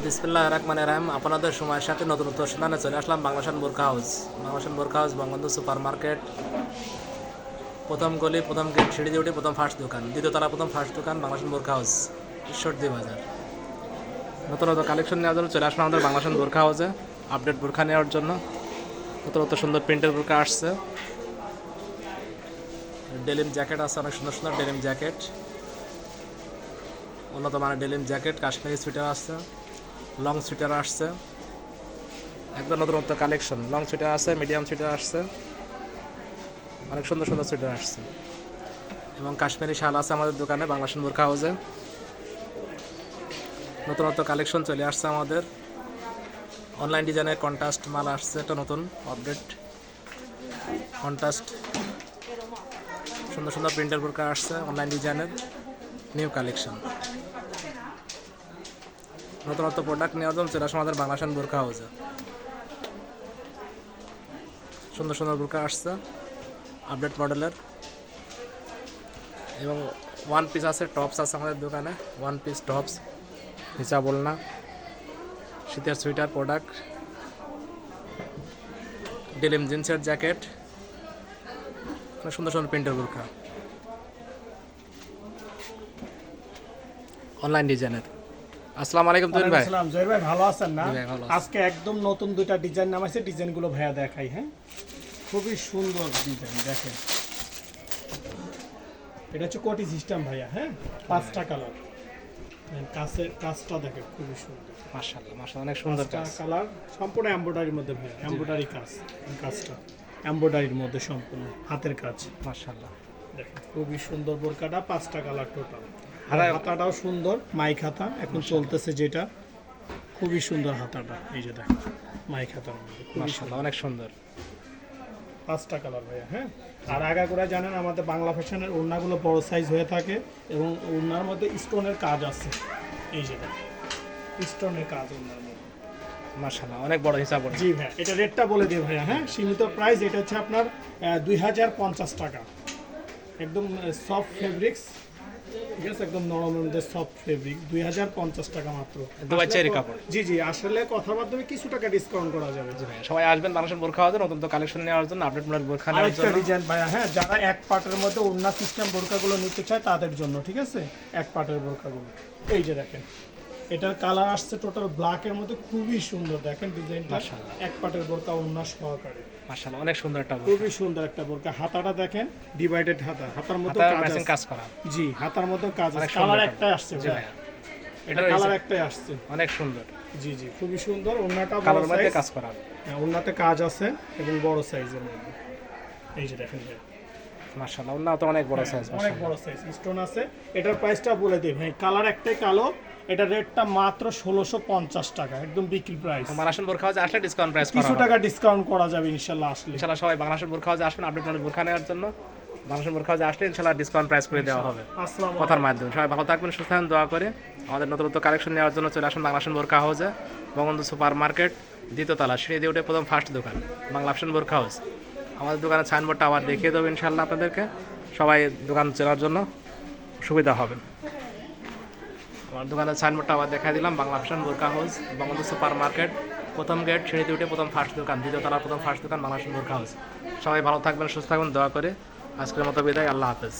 বিসমিল্লাহির রহমানির রহিম। আপনাদের সময়ের সাথে নতুন সন্ধানে চলে আসলাম বাংলাদেশ বোরখা হাউস। বাংলাদেশ বোরখা হাউস বঙ্গবন্ধু সুপার মার্কেট, প্রথম গলি, প্রথম গেট, সিঁড়ি দিয়ে উঠে প্রথম ফার্স্ট দোকান, দ্বিতীয় তলা প্রথম ফার্স্ট দোকান, বাংলাদেশ বোরখা হাউস, ঈশ্বরদী বাজার। নতুন কালেকশন নেওয়ার জন্য চলে আসলাম আমাদের বাংলাদেশ বোরখা হাউসে আপডেট বোরখা নেওয়ার জন্য। নতুন সুন্দর প্রিন্টের বোরখা আসছে, ডেনিম জ্যাকেট আছে, অনেক সুন্দর সুন্দর ডেনিম জ্যাকেট, উন্নত মানের ডেনিম জ্যাকেট, কাশ্মীরি সুইটার আসছে, লং সুইটার আসছে, একদম নতুন কালেকশন। লং সুইটার আছে, মিডিয়াম সুইটার আসছে, অনেক সুন্দর সুন্দর সুইটার আসছে, এবং কাশ্মীরি শাল আছে আমাদের দোকানে বাংলাদেশ বোরখা হাউসে। নতুনত্ব কালেকশন চলে আসছে আমাদের। অনলাইন ডিজাইনের কন্ট্রাস্ট মাল আসছে, একটা নতুন আপডেট কন্ট্রাস্ট, সুন্দর সুন্দর প্রিন্টের বোরখা আসছে, অনলাইন ডিজাইনের নিউ কালেকশন। নতুনত্ব প্রোডাক্ট নেওয়ার জন্য চলে আসছে আমাদের বাংলাদেশ বোরখা হাউসে। সুন্দর সুন্দর বোরখা আসছে আপডেট মডেলের, এবং ওয়ান পিস আছে, টপস আছে আমাদের দোকানে, ওয়ান পিস টপস, হিসাবল না, শীতের সুইটার প্রোডাক্ট, ডেনিম জিন্সের জ্যাকেট, অনেক সুন্দর সুন্দর প্রিন্টের বোরখা অনলাইন ডিজাইনের। আসসালামু আলাইকুম তুহিন ভাই। আসসালাম জহির ভাই, ভালো আছেন না? জি ভাই, ভালো আছি। আজকে একদম নতুন দুইটা ডিজাইন নামাইছে, ডিজাইনগুলো ভাইয়া দেখাই। হ্যাঁ, খুবই সুন্দর ডিজাইন দেখেন। এটা হচ্ছে কোটি সিস্টেম ভাইয়া। হ্যাঁ, 5টা কালার, কাজটা দেখেন খুবই সুন্দর। মাশাআল্লাহ মাশাআল্লাহ, অনেক সুন্দর কাজ। কালার সম্পূর্ণ এমব্রয়ডারির মধ্যে ভাইয়া, এমব্রয়ডারি কাজ। কাজটা এমব্রয়ডারির মধ্যে সম্পূর্ণ হাতের কাজ। মাশাআল্লাহ দেখেন খুবই সুন্দর বোরকাটা, 5টা কালার টোটাল। হাতায়- হাতাটাও সুন্দর, মাইক হাতা এখন চলতেছে যেটা, খুবই সুন্দর হাতাটা। এই যে দেখেন মাইক হাতার মধ্যে খুবই মাশাআল্লাহ, অনেক সুন্দর। 5টা কালার ভাইয়া। হ্যাঁ, আর আগাগোড়া জানেন আমাদের বাংলা ফ্যাশনের ওড়নাগুলো বড় সাইজ হয়ে থাকে, এবং ওড়নার মধ্যে স্টোনের কাজ আছে। এই যে দেখেন স্টোনের কাজ ওড়নার মধ্যে। মাশাআল্লাহ, অনেক বড় হিসাব। জি ভাইয়া, এটা রেটটা বলে দিই ভাইয়া। হ্যাঁ, সীমিত প্রাইস। এটা হচ্ছে আপনার 2050 টাকা। একদম সফট ফেব্রিক্স, ঠিক আছে, একদম নরমের মধ্যে সফট ফেব্রিক, 2050 টাকা মাত্র। দুবাই চেরি কাপড়। জি জি, আসলে কথার মাধ্যমে কিছু টাকা ডিসকাউন্ট করা যাবে। জি ভাই, সবাই আসবেন বাংলাদেশ বোরখা হাউসে নতুন কালেকশন নেওয়ার জন্য, আপডেট মডেল বোরখা নেওয়ার আরেকটা জন্য। ডিজাইন ভাইয়া, হ্যাঁ, যারা এক পার্টের মধ্যে ওড়না সিস্টেম বোরকাগুলো নিতে চায় তাদের জন্য, ঠিক আছে, এক পার্টের বোরকাগুলো। এই যে দেখেন, এটার কালার আসছে টোটাল ব্ল্যাকের মধ্যে, খুবই সুন্দর দেখেন ডিজাইনটা। মাশাআল্লাহ। এক পার্টের বোরকা ওড়না সহকারে, মাশাআল্লাহ, অনেক সুন্দর একটা বোরখা। খুবই সুন্দর একটা বোরকা। হাতাটা দেখেন, ডিভাইডেড হাতা, হাতার মতো হাতায় কাজ ম্যাচিং আছে। কাজ করা। জি, হাতার মতো কাজ অনেক আছে। সুন্দর কালার একটা একটাই আসছে জি ভাইয়া, ভাই, এটা কালার একটাই আসছে। অনেক সুন্দর। জি জি, খুবই সুন্দর। ওড়নাটা বড় কালার মধ্যে সাইজ, কাজ করা। ওড়নাতে কাজ আছে এবং বড় সাইজের মধ্যে। এই যে দেখেন ভাইয়া, মাশাআল্লাহ, ওনা তো অনেক বড় সাইজ। অনেক বড় সাইজ, স্টোন আছে। এটার প্রাইসটা বলে দিই ভাই, কালার একটাই কালো, এটা রেটটা মাত্র 1650 টাকা, একদম বিক্রি প্রাইস। বাংলাদেশ বোরখা হাউসে আসলে ডিসকাউন্ট প্রাইস করা কিছু হবে। টাকা ডিসকাউন্ট করা যাবে ইনশাল্লাহ আসলে। ইনশাআল্লাহ সবাই বাংলাদেশ বোরখা হাউসে আসবেন আপডেট মডেল বোরখা নেওয়ার জন্য। বাংলাদেশ বোরখা হাউসে আসলে ইনশাআল্লাহ ডিসকাউন্ট প্রাইস করে দেওয়া হবে আসসালামু কথার মাধ্যমে। সবাই ভালো থাকবেন, সুস্থ থাকবেন, দোয়া করে। আমাদের নতুন কালেকশন নেওয়ার জন্য চলে আসুন বাংলাদেশ বোরখা হাউসে, বঙ্গবন্ধু সুপার মার্কেট, দ্বিতীয় তলা, সিঁড়ি দিয়ে উঠে প্রথম ফার্স্ট দোকান, বাংলাদেশ বোরখা হাউস। আমাদের দোকানের সাইনবোর্ডটা আবার দেখিয়ে দেবো ইনশাআল্লাহ আপনাদেরকে, সবাই দোকান চেনার জন্য সুবিধা হবে। আমার দোকানের সাইনবোর্ডটা আবার দেখা দিলাম, বাংলাদেশ বোরখা হাউস, বঙ্গবন্ধু সুপার মার্কেট, প্রথম গেট, সিঁড়িতে উঠে প্রথম ফার্স্ট দোকান, দ্বিতীয় তলার প্রথম ফার্স্ট দোকান, বাংলাদেশ বোরখা হাউস। সবাই ভালো থাকবেন, সুস্থ থাকবেন, দোয়া করে আজকের মতো বিদায়। আল্লাহ হাফেজ।